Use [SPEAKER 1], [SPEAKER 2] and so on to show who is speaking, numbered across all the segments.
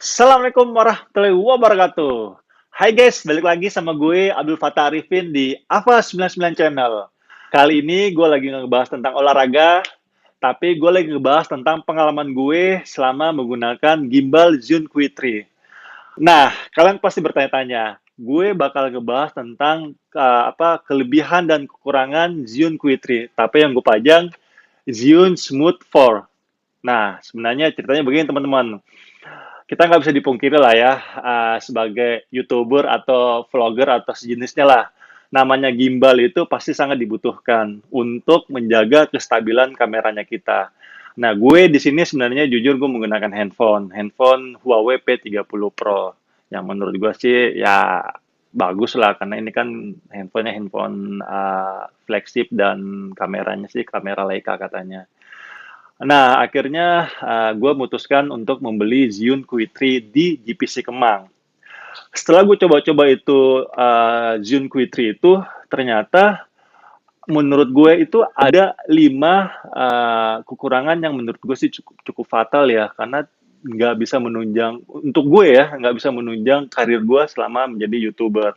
[SPEAKER 1] Assalamualaikum warahmatullahi wabarakatuh. Hai guys, balik lagi sama gue Abdul Fattah Arifin di AFA 99 Channel. Kali ini gue lagi ngebahas tentang olahraga, tapi gue lagi ngebahas tentang pengalaman gue selama menggunakan gimbal Zhiyun Q3. Nah, kalian pasti bertanya-tanya, gue bakal ngebahas tentang kelebihan dan kekurangan Zhiyun Q3, tapi yang gue pajang Zhiyun Smooth 4. Nah, sebenarnya ceritanya begini teman-teman, kita nggak bisa dipungkiri lah ya, sebagai YouTuber atau vlogger atau sejenisnya lah, namanya gimbal itu pasti sangat dibutuhkan untuk menjaga kestabilan kameranya kita. Nah, gue di sini sebenarnya jujur gue menggunakan handphone Huawei P30 Pro, yang menurut gue sih ya bagus lah, karena ini kan handphone flagship dan kameranya sih kamera Leica katanya. Nah, akhirnya gue memutuskan untuk membeli Zhiyun Q3 di GPC Kemang. Setelah gue coba-coba itu Zhiyun Q3 itu, ternyata menurut gue itu ada 5 kekurangan yang menurut gue sih cukup cukup fatal ya, karena nggak bisa menunjang, untuk gue ya, nggak bisa menunjang karir gue selama menjadi YouTuber.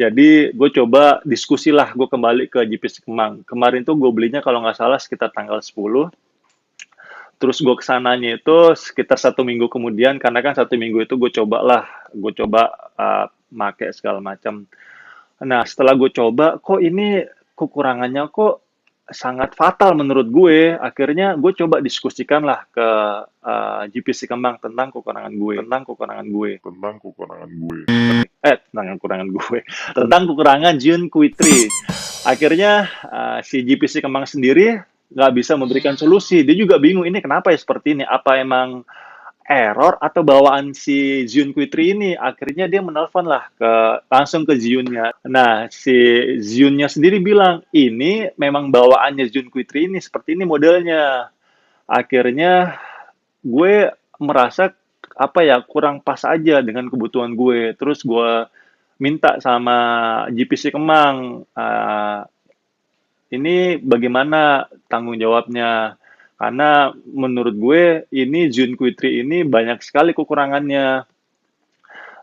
[SPEAKER 1] Jadi gue coba diskusi lah, gue kembali ke GPC Kemang. Kemarin tuh gue belinya kalau nggak salah sekitar tanggal 10. Terus gue kesananya itu sekitar 1 minggu kemudian, karena kan 1 minggu itu gue coba make segala macam. Nah, setelah gue coba, kok ini kekurangannya kok sangat fatal menurut gue. Akhirnya gue coba diskusikan lah ke GPC Kemang tentang kekurangan gue. Tentang kekurangan gue, tentang kekurangan Jun Q3. Akhirnya si GPC Kemang sendiri nggak bisa memberikan solusi. Dia juga bingung, ini kenapa ya seperti ini? Apa emang error atau bawaan si Zhiyun Q3 ini? Akhirnya dia menelpon lah langsung ke Zhiyunnya. Nah, si Zhiyunnya sendiri bilang, ini memang bawaannya Zhiyun Q3 ini, seperti ini modelnya. Akhirnya gue merasa apa ya, kurang pas aja dengan kebutuhan gue. Terus gue minta sama GPC Kemang, ini bagaimana tanggung jawabnya? Karena menurut gue ini Jun Q3 ini banyak sekali kekurangannya.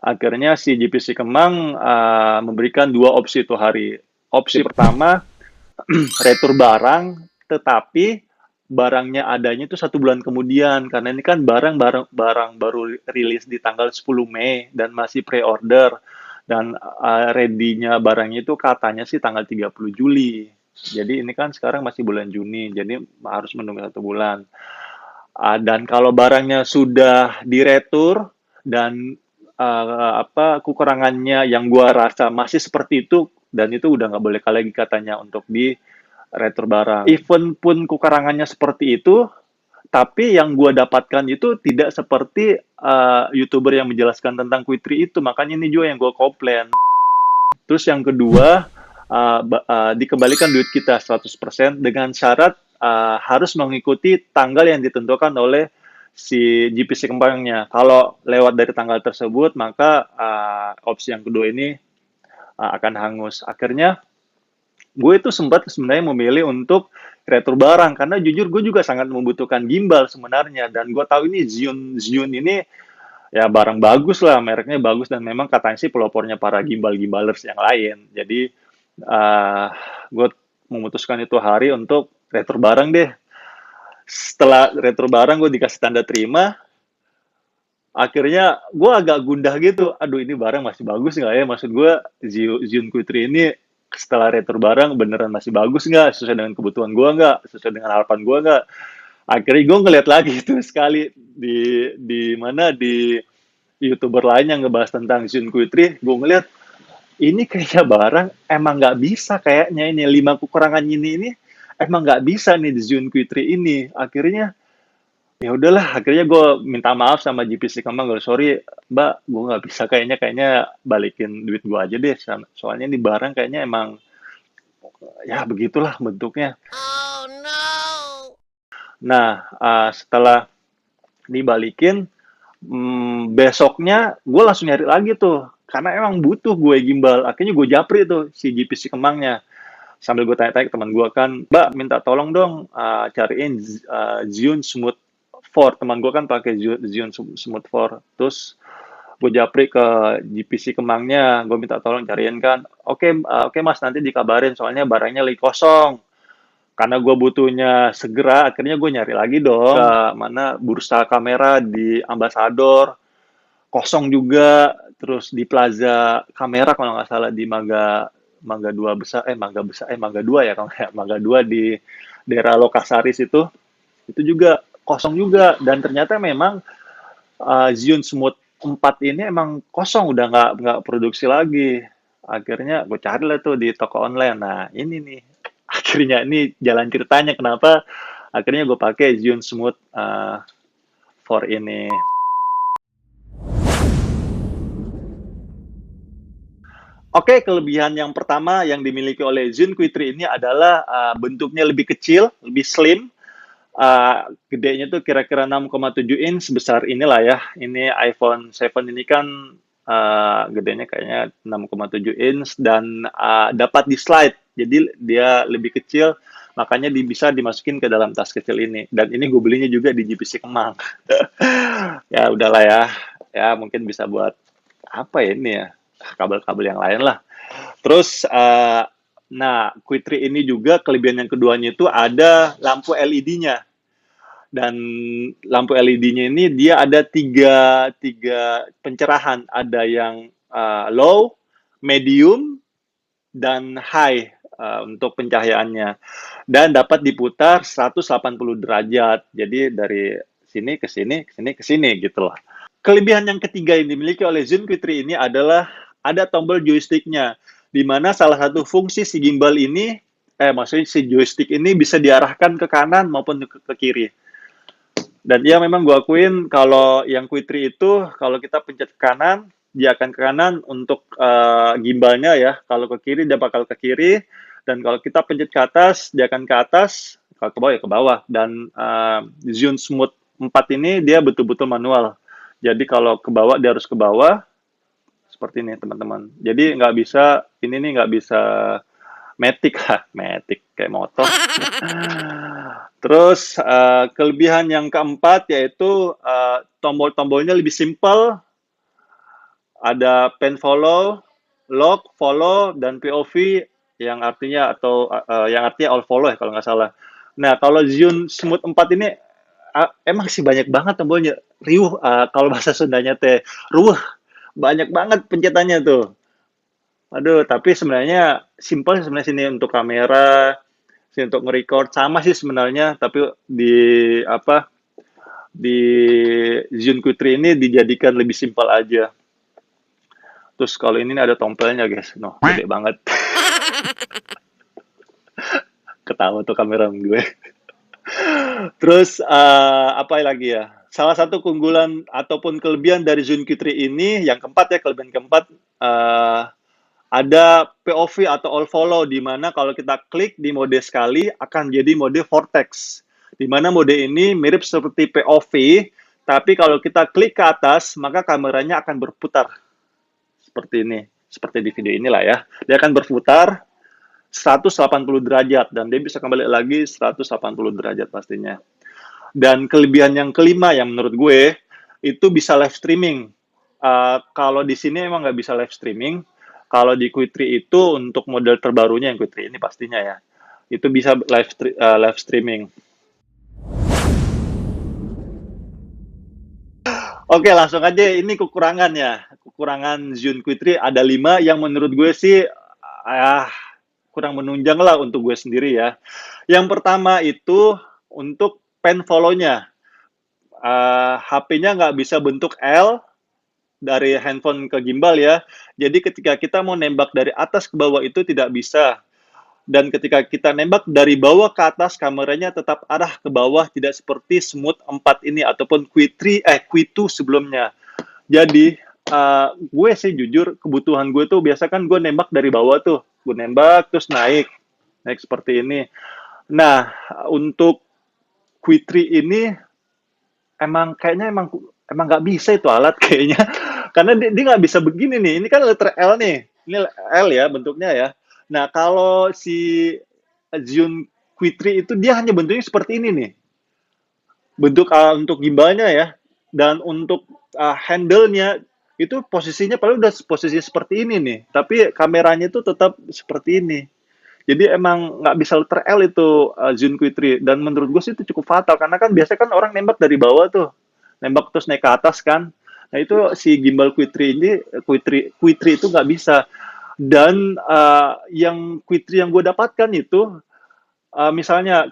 [SPEAKER 1] Akhirnya si GPC Kemang memberikan 2 opsi itu hari. Opsi pertama, retur barang, tetapi barangnya adanya itu 1 bulan kemudian, karena ini kan barang baru rilis di tanggal 10 Mei dan masih pre-order, dan ready-nya barangnya itu katanya sih tanggal 30 Juli. Jadi ini kan sekarang masih bulan Juni, jadi harus menunggu 1 bulan. Dan kalau barangnya sudah diretur dan kekurangannya yang gua rasa masih seperti itu, dan itu udah nggak boleh lagi katanya untuk di retur barang. Even pun kekurangannya seperti itu, tapi yang gue dapatkan itu tidak seperti YouTuber yang menjelaskan tentang Q3 itu, makanya ini juga yang gue komplain. Terus yang kedua, dikembalikan duit kita 100% dengan syarat harus mengikuti tanggal yang ditentukan oleh si GPC Kemangnya. Kalau lewat dari tanggal tersebut, maka opsi yang kedua ini akan hangus. Akhirnya gue itu sempat sebenarnya memilih untuk retur barang, karena jujur gue juga sangat membutuhkan gimbal sebenarnya, dan gue tahu ini Zhiyun ini ya barang bagus lah, mereknya bagus, dan memang katanya sih pelopornya para gimbal-gimbalers yang lain. Jadi gue memutuskan itu hari untuk retur barang deh. Setelah retur barang gue dikasih tanda terima, akhirnya gue agak gundah gitu. Aduh, ini barang masih bagus nggak ya? Maksud gue Zhiyun Q3 ini setelah retur barang beneran masih bagus nggak? Sesuai dengan kebutuhan gue nggak? Sesuai dengan harapan gue nggak? Akhirnya gue ngeliat lagi itu sekali di mana di YouTuber lain yang ngebahas tentang Zhiyun Q3, gue ngeliat ini kayaknya barang emang nggak bisa, kayaknya ini 5 kekurangan ini emang nggak bisa nih di Zhiyun Q3 ini. Akhirnya ya udahlah, akhirnya gue minta maaf sama GPC Kemang, gue sorry mbak, gue nggak bisa, kayaknya balikin duit gue aja deh, soalnya ini barang kayaknya emang ya begitulah bentuknya.
[SPEAKER 2] Oh no.
[SPEAKER 1] Nah, setelah dibalikin, besoknya gue langsung nyari lagi tuh, karena emang butuh gue gimbal. Akhirnya gue japri tuh si GPC Kemangnya, sambil gue tanya-tanya ke teman gue kan, mbak minta tolong dong cariin Zhiyun Smooth 4. Teman gue kan pakai Xeon Smooth 4. Terus gue japri ke GPC Kemangnya, gue minta tolong cariin kan. Oke Mas, nanti dikabarin soalnya barangnya lagi kosong. Karena gue butuhnya segera, akhirnya gue nyari lagi dong ke mana bursa kamera di Ambassador, kosong juga. Terus di Plaza Kamera kalau nggak salah di Mangga 2 besar, Mangga 2 ya, kalau nggak Mangga 2 di daerah Lokasaris itu juga kosong juga. Dan ternyata memang Xeon Smooth 4 ini emang kosong, udah nggak produksi lagi. Akhirnya gue cari lah tuh di toko online. Nah ini nih, akhirnya ini jalan ceritanya kenapa akhirnya gue pakai Xeon Smooth 4 ini. Oke, kelebihan yang pertama yang dimiliki oleh Xeon Q3 ini adalah bentuknya lebih kecil, lebih slim. Gedenya tuh kira-kira 6,7 inch, sebesar inilah ya. Ini iPhone 7 ini kan gedenya kayaknya 6,7 inch dan dapat di slide. Jadi dia lebih kecil, makanya bisa dimasukin ke dalam tas kecil ini. Dan ini gue belinya juga di GPC Kemang. Ya udahlah ya. Ya mungkin bisa buat apa ya ini ya? Kabel-kabel yang lain lah. Terus, nah, Q3 ini juga kelebihan yang keduanya itu ada lampu LED-nya. Dan lampu LED-nya ini dia ada tiga pencerahan. Ada yang low, medium, dan high untuk pencahayaannya. Dan dapat diputar 180 derajat. Jadi dari sini ke sini, ke sini ke sini gitu loh. Kelebihan yang ketiga yang dimiliki oleh Xeon Q3 ini adalah ada tombol joysticknya, di mana salah satu fungsi si gimbal ini, maksudnya si joystick ini bisa diarahkan ke kanan maupun ke kiri. Dan ya memang gue akuin kalau yang Q3 itu, kalau kita pencet ke kanan, dia akan ke kanan untuk gimbalnya ya. Kalau ke kiri, dia bakal ke kiri. Dan kalau kita pencet ke atas, dia akan ke atas. Kalau ke bawah, ya ke bawah. Dan Xeon Smooth 4 ini, dia betul-betul manual. Jadi kalau ke bawah, dia harus ke bawah. Seperti ini, teman-teman. Jadi nggak bisa, ini nih nggak bisa matic. Matic, kayak motor. Terus kelebihan yang keempat yaitu tombol-tombolnya lebih simpel. Ada pen follow, lock, follow, dan POV yang artinya all follow ya kalau nggak salah. Nah, kalau Xeon Smooth 4 ini emang sih banyak banget tombolnya. Riuh, kalau bahasa Sundanya teh, ruweh. Banyak banget pencetannya tuh. Aduh, tapi sebenarnya simpel sebenarnya sini untuk kamera, sini untuk nge-record sama sih sebenarnya, tapi di Xeon Q3 ini dijadikan lebih simpel aja. Terus kalau ini ada tompelnya, guys. Noh, gede banget. Ketawa tuh kamera gue. Terus apa lagi ya? Salah satu keunggulan ataupun kelebihan dari Xeon Q3 ini, yang keempat ya, kelebihan keempat, ada POV atau all follow, di mana kalau kita klik di mode sekali, akan jadi mode vortex. Di mana mode ini mirip seperti POV, tapi kalau kita klik ke atas, maka kameranya akan berputar. Seperti ini. Seperti di video inilah ya. Dia akan berputar 180 derajat, dan dia bisa kembali lagi 180 derajat pastinya. Dan kelebihan yang kelima yang menurut gue, itu bisa live streaming. Kalau di sini emang nggak bisa live streaming. Kalau di Q3 itu untuk model terbarunya yang Q3 ini pastinya ya, itu bisa live streaming. Oke, langsung aja ini kekurangannya. Kekurangan Xeon Q3 ada 5 yang menurut gue sih kurang menunjang lah untuk gue sendiri ya. Yang pertama itu untuk pen follow-nya. HP-nya nggak bisa bentuk L dari handphone ke gimbal ya. Jadi ketika kita mau nembak dari atas ke bawah itu tidak bisa. Dan ketika kita nembak dari bawah ke atas, kameranya tetap arah ke bawah, tidak seperti Smooth 4 ini ataupun Q2 sebelumnya. Jadi gue sih jujur, kebutuhan gue tuh biasa kan gue nembak dari bawah tuh. Gue nembak terus naik seperti ini. Nah, untuk Q3 ini kayaknya emang nggak bisa itu alat kayaknya. Karena dia nggak bisa begini nih. Ini kan letter L nih. Ini L ya bentuknya ya. Nah, kalau si Xeon Q3 itu dia hanya bentuknya seperti ini nih. bentuk untuk gimbalnya ya, dan untuk handle-nya itu posisinya paling udah posisi seperti ini nih, tapi kameranya itu tetap seperti ini. Jadi emang nggak bisa letter L itu Zun Q3, dan menurut gue sih itu cukup fatal karena kan biasanya kan orang nembak dari bawah tuh, nembak terus naik ke atas kan. Nah itu si gimbal Q3 ini Q3 itu nggak bisa. Dan yang Q3 yang gue dapatkan itu misalnya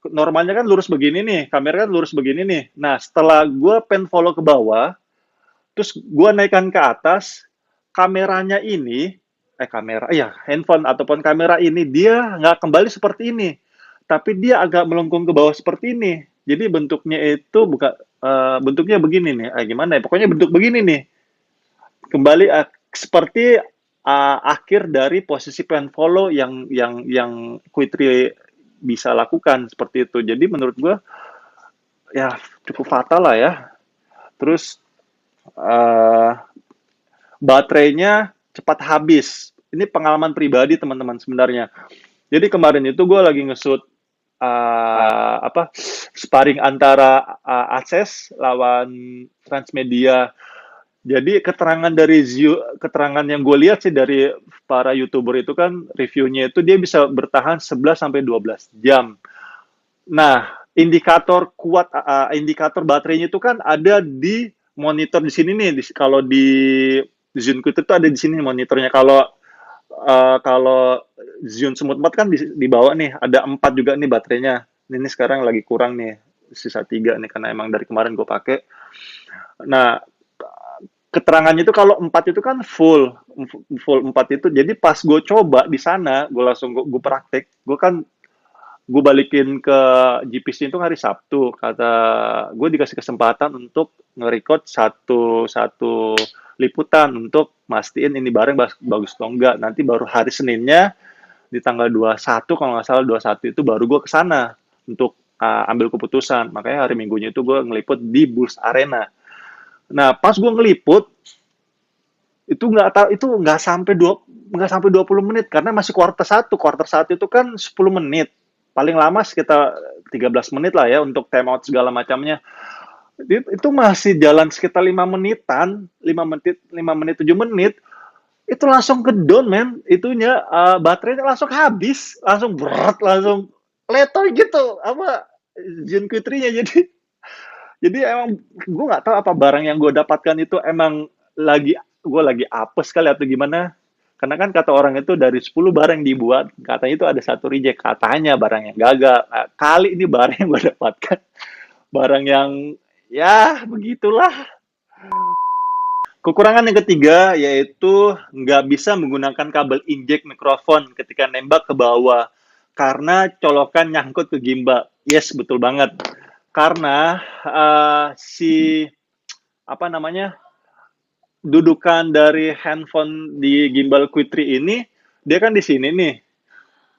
[SPEAKER 1] normalnya kan lurus begini nih, kamera kan lurus begini nih. Nah setelah gue pen follow ke bawah, terus gue naikkan ke atas, kameranya ini, kamera, ya handphone ataupun kamera ini dia nggak kembali seperti ini, tapi dia agak melengkung ke bawah seperti ini. Jadi bentuknya itu bukan bentuknya begini nih, gimana ya? Pokoknya bentuk begini nih, kembali seperti akhir dari posisi pen follow yang Quickly bisa lakukan seperti itu. Jadi menurut gue ya cukup fatal lah ya. Terus uh, baterainya cepat habis. Ini pengalaman pribadi teman-teman sebenarnya. Jadi kemarin itu gue lagi nge-shoot sparring antara Aces lawan Transmedia. Jadi keterangan yang gue lihat sih dari para YouTuber itu kan reviewnya itu dia bisa bertahan 11 sampai 12 jam. Nah, indikator baterainya itu kan ada di monitor di sini nih. Kalau di Zunku itu ada di sini monitornya. Kalau Zun Smooth 4 kan di bawah nih, ada 4 juga nih baterainya. Ini sekarang lagi kurang nih, sisa 3 nih karena emang dari kemarin gue pakai. Nah, keterangannya itu kalau 4 itu kan full 4 itu. Jadi pas gue coba di sana, gue langsung gue praktek, gue balikin ke GPC itu hari Sabtu, kata gue dikasih kesempatan untuk nge-record satu liputan untuk mastiin ini bareng bagus atau enggak. Nanti baru hari Seninnya di tanggal 21 kalau nggak salah 21 itu baru gue kesana untuk ambil keputusan. Makanya hari Minggunya itu gue ngeliput di Bulls Arena. Nah pas gue ngeliput itu nggak sampai 20 menit karena masih quarter satu itu kan 10 menit, paling lama sekitar 13 menit lah ya untuk time out segala macamnya. Itu masih jalan sekitar 5 menitan, 5 menit 7 menit itu langsung ke down men, itunya baterainya langsung habis, langsung berat, langsung letoy gitu apa Jun Q3-nya. Jadi emang gue nggak tahu apa barang yang gue dapatkan itu emang gue lagi apes kali atau gimana. Karena kan kata orang itu dari 10 barang yang dibuat, katanya itu ada satu reject, katanya barang yang gagal. Nah, kali ini barang yang gue dapatkan, barang yang ya begitulah. Kekurangan yang ketiga yaitu nggak bisa menggunakan kabel injek mikrofon ketika nembak ke bawah karena colokan nyangkut ke gimbal. Yes, betul banget. Karena si apa namanya dudukan dari handphone di gimbal Q3 ini dia kan di sini nih.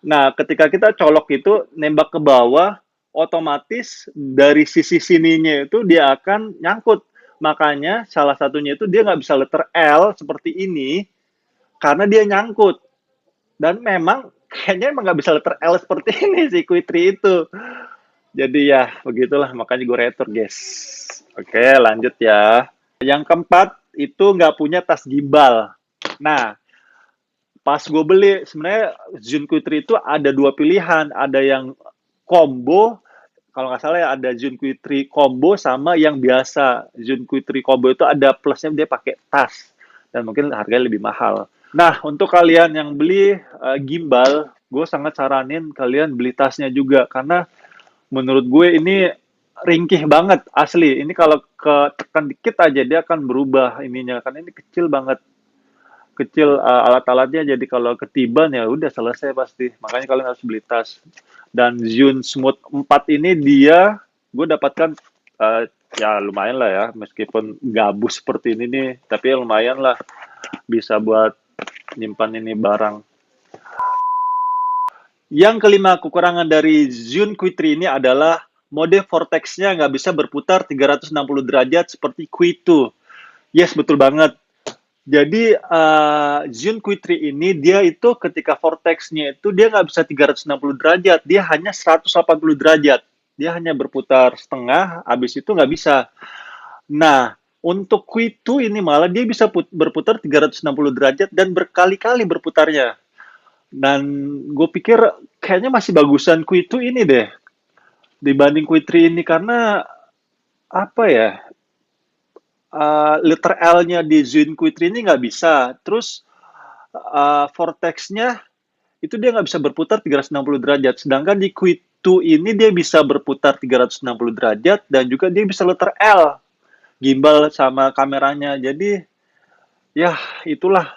[SPEAKER 1] Nah, ketika kita colok itu nembak ke bawah, otomatis dari sisi sininya itu dia akan nyangkut. Makanya salah satunya itu dia nggak bisa letter L seperti ini karena dia nyangkut. Dan memang kayaknya emang nggak bisa letter L seperti ini si Q3 itu. Jadi ya begitulah, makanya gue retur guys. Oke, lanjut ya. Yang keempat itu nggak punya tas gimbal. Nah, pas gue beli sebenarnya Zun Q3 itu ada dua pilihan, ada yang combo, kalau nggak salah ya ada Zun Q3 combo sama yang biasa. Zun Q3 combo itu ada plusnya dia pakai tas dan mungkin harganya lebih mahal. Nah untuk kalian yang beli gimbal, gue sangat saranin kalian beli tasnya juga karena menurut gue ini ringkih banget asli. Ini kalau ketekan dikit aja dia akan berubah ininya karena ini kecil banget, kecil alat-alatnya, jadi kalau ketiban ya udah selesai pasti. Makanya kalian harus beli tas. Dan Zun Smooth 4 ini dia gue dapatkan ya lumayan lah ya, meskipun gabus seperti ini nih, tapi ya lumayan lah bisa buat nyimpan ini barang. Yang kelima kekurangan dari Zun Q3 ini adalah mode vortex-nya nggak bisa berputar 360 derajat seperti Q2. Yes, betul banget. Jadi Zun Q3 ini dia itu ketika vortex-nya itu dia nggak bisa 360 derajat, dia hanya 180 derajat. dia hanya berputar setengah, habis itu nggak bisa. Nah, untuk Q2 ini malah dia bisa berputar 360 derajat dan berkali-kali berputarnya. Dan gue pikir kayaknya masih bagusan Q2 ini deh dibanding Q3 ini karena apa ya? Letter L-nya di Zune Q3 ini nggak bisa. Terus vortex-nya itu dia nggak bisa berputar 360 derajat. Sedangkan di Q2 ini dia bisa berputar 360 derajat dan juga dia bisa letter L, gimbal sama kameranya. Jadi ya itulah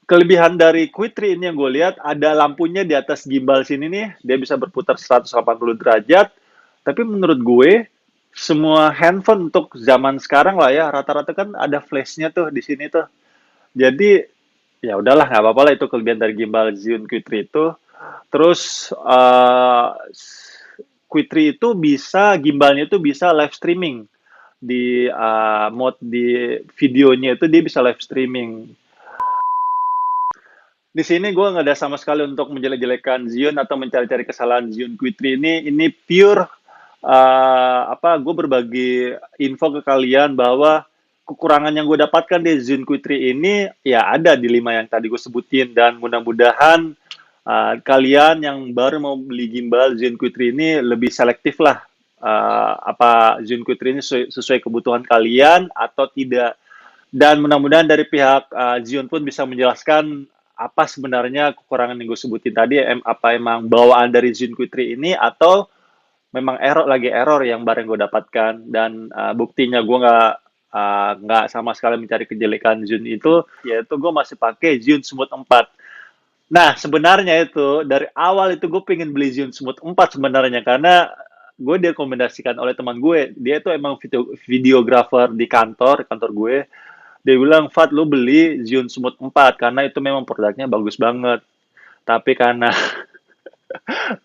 [SPEAKER 1] kelebihan dari Q3 ini yang gue lihat, ada lampunya di atas gimbal sini nih, dia bisa berputar 180 derajat. Tapi menurut gue, semua handphone untuk zaman sekarang lah ya, rata-rata kan ada flashnya tuh di sini tuh. Jadi ya udahlah nggak apa-apa lah itu kelebihan dari gimbal Zhiyun Q3 itu. Terus Q3 itu bisa gimbalnya itu bisa live streaming di mode di videonya itu dia bisa live streaming. Di sini gue nggak ada sama sekali untuk menjelek-jelekan Zion atau mencari-cari kesalahan Zion Q3 ini. Ini pure gue berbagi info ke kalian bahwa kekurangan yang gue dapatkan di Zion Q3 ini ya ada di 5 yang tadi gue sebutin dan mudah-mudahan kalian yang baru mau beli gimbal Zion Q3 ini lebih selektif lah apa Zion Q3 ini sesuai kebutuhan kalian atau tidak. Dan mudah-mudahan dari pihak Zion pun bisa menjelaskan apa sebenarnya kekurangan yang gue sebutin tadi, apa emang bawaan dari Zion Q3 ini atau memang error yang bareng gue dapatkan. Dan buktinya gue nggak sama sekali mencari kejelekan Zion itu, yaitu gue masih pakai Zion Smooth 4. Nah, sebenarnya itu dari awal itu gue pengen beli Zion Smooth 4 sebenarnya karena gue direkomendasikan oleh teman gue. Dia itu emang videographer di kantor gue. Dia bilang, Fat, lu beli Zhiyun Smooth 4 karena itu memang produknya bagus banget. Tapi karena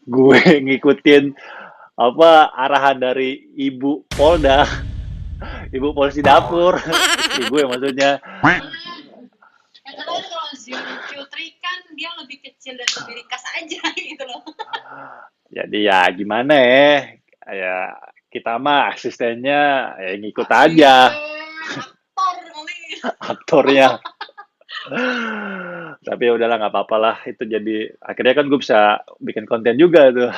[SPEAKER 1] gue ngikutin arahan dari Ibu Polda, Ibu Polisi Dapur, istri gue maksudnya.
[SPEAKER 2] Yang kedua kalau Zion Q3 kan dia lebih kecil dan lebih ringkas aja gitu loh.
[SPEAKER 1] Jadi ya gimana ya? Ya kita mah asistennya ya ngikut aja.
[SPEAKER 2] Aktor kali.
[SPEAKER 1] Aktornya. Tapi ya udahlah nggak apa-apa lah itu jadi akhirnya kan gue bisa bikin konten juga tuh.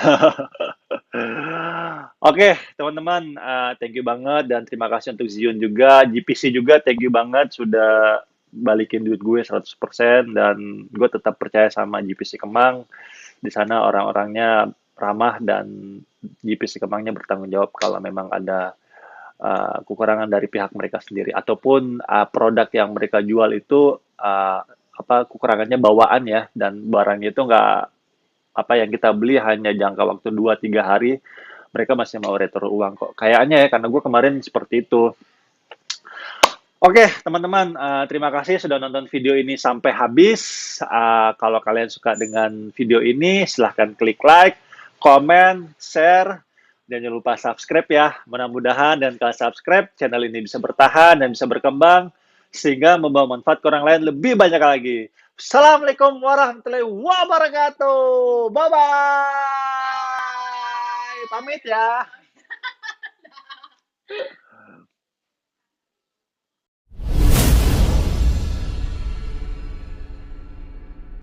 [SPEAKER 1] Oke, teman-teman, thank you banget dan terima kasih untuk Zion juga, GPC juga thank you banget sudah balikin duit gue 100% dan gue tetap percaya sama GPC Kemang. Di sana orang-orangnya ramah dan GPC Kemangnya bertanggung jawab kalau memang ada kekurangan dari pihak mereka sendiri ataupun produk yang mereka jual itu kekurangannya bawaan ya dan barangnya itu nggak apa yang kita beli hanya jangka waktu 2-3 hari mereka masih mau retur uang kok kayaknya ya karena gue kemarin seperti itu. Oke, teman-teman, terima kasih sudah nonton video ini sampai habis. Kalau kalian suka dengan video ini, silahkan klik like, komen, share, dan jangan lupa subscribe ya. Mudah-mudahan dan kalau subscribe, channel ini bisa bertahan dan bisa berkembang, sehingga membawa manfaat ke orang lain lebih banyak lagi. Assalamualaikum warahmatullahi wabarakatuh. Bye-bye. Pamit ya.